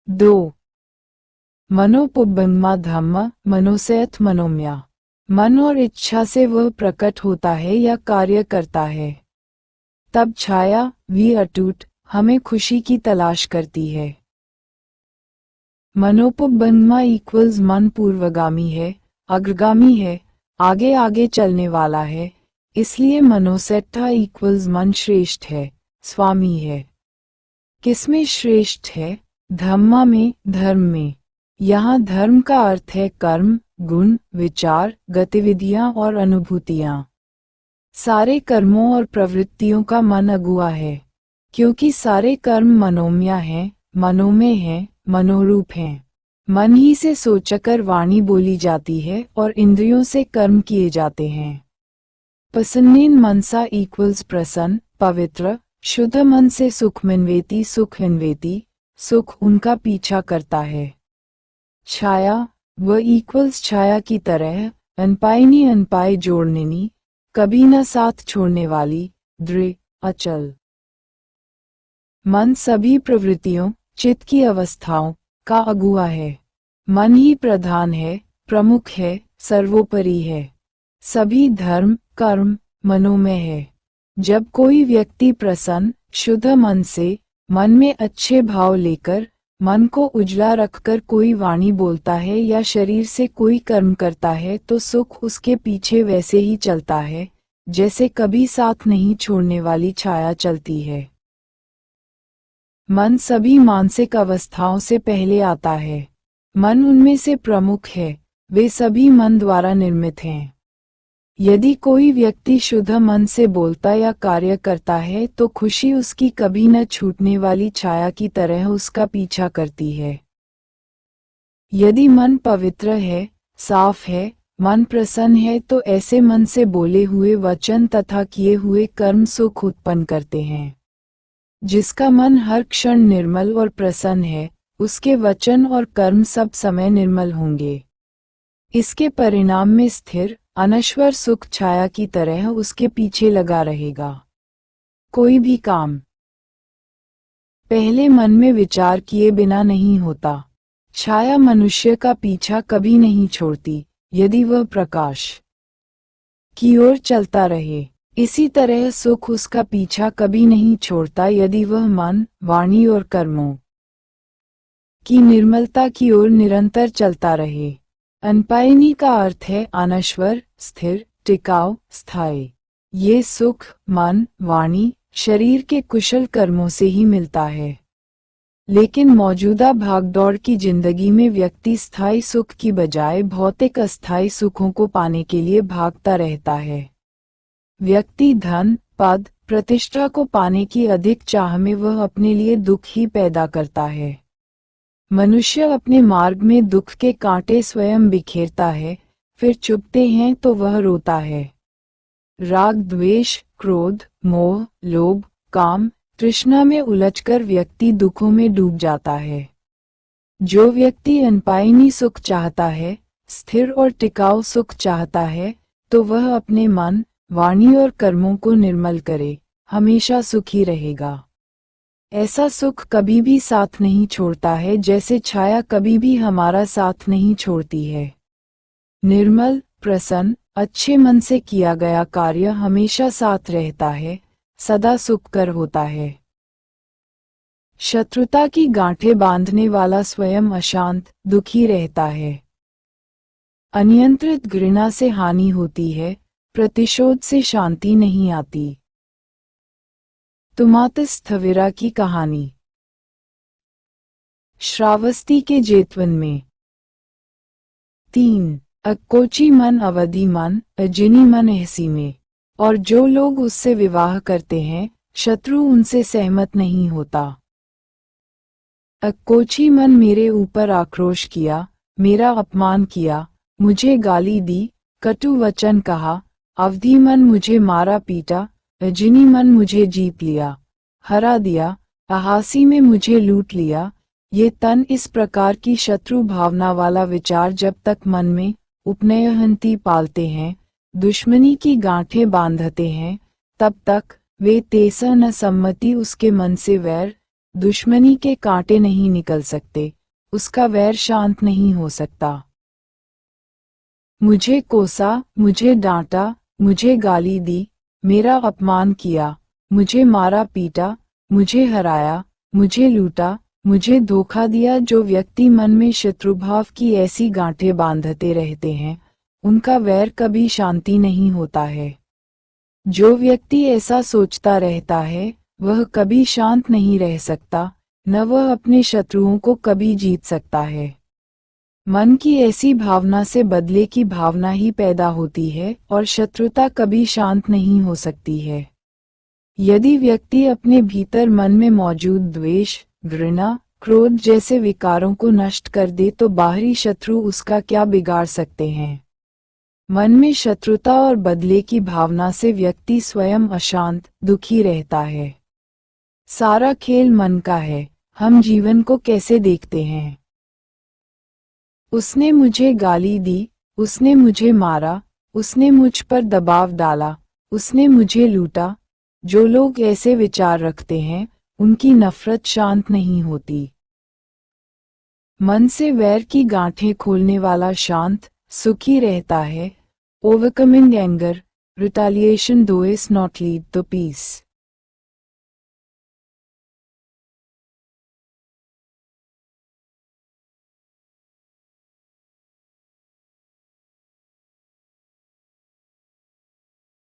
2. मनोपुब्बंगमा धम्म मनोसेथ मनोम्या। मन और इच्छा से वह प्रकट होता है या कार्य करता है। तब छाया वी अटूट हमें खुशी की तलाश करती है। मनोपुब्बंगमा इक्वल्स मन पूर्वगामी है, अग्रगामी है, आगे आगे चलने वाला है, इसलिए मनोसेट्ठा इक्वल्स मन श्रेष्ठ है, स्वामी है। किसमें श्रेष्ठ है? धम्मा में, धर्म में। यहाँ धर्म का अर्थ है कर्म, गुण, विचार, गतिविधियाँ और अनुभूतियाँ। सारे कर्मों और प्रवृत्तियों का मन अगुआ है, क्योंकि सारे कर्म मनोमय हैं, मनोमय हैं, मनोरूप हैं। मन ही से सोचकर वाणी बोली जाती है और इंद्रियों से कर्म किए जाते हैं। प्रसन्नेन मनसा इक्वल्स प्रसन्न, पवित्र, शुद्ध मन से सुख मिन्वेति, सुख हिन्वेति, सुख उनका पीछा करता है। छाया वह इक्वल्स छाया की तरह, अनपायनी अनपाए जोड़नेनी, कभी न साथ छोड़ने वाली, दृढ़, अचल। मन सभी प्रवृत्तियों, चित्त की अवस्थाओं का अगुआ है। मन ही प्रधान है, प्रमुख है, सर्वोपरि है। सभी धर्म, कर्म, मनोमय है। जब कोई व्यक्ति प्रसन्न, शुद्ध मन से, मन में अच्छे भाव लेकर, मन को उजला रखकर कोई वाणी बोलता है या शरीर से कोई कर्म करता है तो सुख उसके पीछे वैसे ही चलता है, जैसे कभी साथ नहीं छोड़ने वाली छाया चलती है। मन सभी मानसिक अवस्थाओं से पहले आता है। मन उनमें से प्रमुख है, वे सभी मन द्वारा निर्मित हैं। यदि कोई व्यक्ति शुद्ध मन से बोलता या कार्य करता है तो खुशी उसकी कभी न छूटने वाली छाया की तरह उसका पीछा करती है। यदि मन पवित्र है, साफ है, मन प्रसन्न है तो ऐसे मन से बोले हुए वचन तथा किए हुए कर्म सुख उत्पन्न करते हैं। जिसका मन हर क्षण निर्मल और प्रसन्न है, उसके वचन और कर्म सब समय निर्मल होंगे। इसके परिणाम में स्थिर, अनश्वर सुख छाया की तरह उसके पीछे लगा रहेगा। कोई भी काम पहले मन में विचार किए बिना नहीं होता। छाया मनुष्य का पीछा कभी नहीं छोड़ती, यदि वह प्रकाश की ओर चलता रहे। इसी तरह सुख उसका पीछा कभी नहीं छोड़ता यदि वह मन, वाणी और कर्मों की निर्मलता की ओर निरंतर चलता रहे। अनपायनी का अर्थ है अनश्वर, स्थिर, टिकाऊ, स्थायी। ये सुख मन, वाणी, शरीर के कुशल कर्मों से ही मिलता है। लेकिन मौजूदा भागदौड़ की जिंदगी में व्यक्ति स्थायी सुख की बजाय भौतिक अस्थायी सुखों को पाने के लिए भागता रहता है। व्यक्ति धन, पद, प्रतिष्ठा को पाने की अधिक चाह में वह अपने लिए दुख ही पैदा करता है। मनुष्य अपने मार्ग में दुख के कांटे स्वयं बिखेरता है, फिर चुभते हैं तो वह रोता है। राग, द्वेष, क्रोध, मोह, लोभ, काम, तृष्णा में उलझकर व्यक्ति दुखों में डूब जाता है। जो व्यक्ति अनपायनी सुख चाहता है, स्थिर और टिकाऊ सुख चाहता है, तो वह अपने मन, वाणी और कर्मों को निर्मल करे, हमेशा सुखी रहेगा। ऐसा सुख कभी भी साथ नहीं छोड़ता है, जैसे छाया कभी भी हमारा साथ नहीं छोड़ती है। निर्मल, प्रसन्न, अच्छे मन से किया गया कार्य हमेशा साथ रहता है, सदा सुखकर होता है। शत्रुता की गांठें बांधने वाला स्वयं अशांत, दुखी रहता है। अनियंत्रित घृणा से हानि होती है, प्रतिशोध से शांति नहीं आती। तुमातिस स्थविरा की कहानी। श्रावस्ती के जेतवन में 3. अक्कोची मन अवधि मन, अजिनी मन ऐसी में। और जो लोग उससे विवाह करते हैं, शत्रु उनसे सहमत नहीं होता। अक्कोची मन मेरे ऊपर आक्रोश किया, मेरा अपमान किया, मुझे गाली दी, कटु वचन कहा। अवधि मन मुझे मारा पीटा, अजिनी मन मुझे जीत लिया, हरा दिया, अहासी में मुझे लूट लिया। ये तन इस प्रकार की शत्रु भावना वाला विचार जब तक मन में उपनयहंती पालते हैं, दुश्मनी की गांठें बांधते हैं, तब तक वे तेसा न सम्मति उसके मन से वैर, दुश्मनी के कांटे नहीं निकल सकते, उसका वैर शांत नहीं हो सकता। मुझे कोसा, मुझे डांटा, मुझे गाली दी, मेरा अपमान किया, मुझे मारा पीटा, मुझे हराया, मुझे लूटा, मुझे धोखा दिया। जो व्यक्ति मन में शत्रुभाव की ऐसी गांठें बांधते रहते हैं, उनका वैर कभी शांति नहीं होता है। जो व्यक्ति ऐसा सोचता रहता है, वह कभी शांत नहीं रह सकता, न वह अपने शत्रुओं को कभी जीत सकता है। मन की ऐसी भावना से बदले की भावना ही पैदा होती है और शत्रुता कभी शांत नहीं हो सकती है। यदि व्यक्ति अपने भीतर मन में मौजूद द्वेष, घृणा, क्रोध जैसे विकारों को नष्ट कर दे तो बाहरी शत्रु उसका क्या बिगाड़ सकते हैं। मन में शत्रुता और बदले की भावना से व्यक्ति स्वयं अशांत, दुखी रहता है। सारा खेल मन का है। हम जीवन को कैसे देखते हैं? उसने मुझे गाली दी, उसने मुझे मारा, उसने मुझ पर दबाव डाला, उसने मुझे लूटा। जो लोग ऐसे विचार रखते हैं, उनकी नफरत शांत नहीं होती। मन से वैर की गांठें खोलने वाला शांत, सुखी रहता है। Overcoming anger, retaliation though is not lead to peace.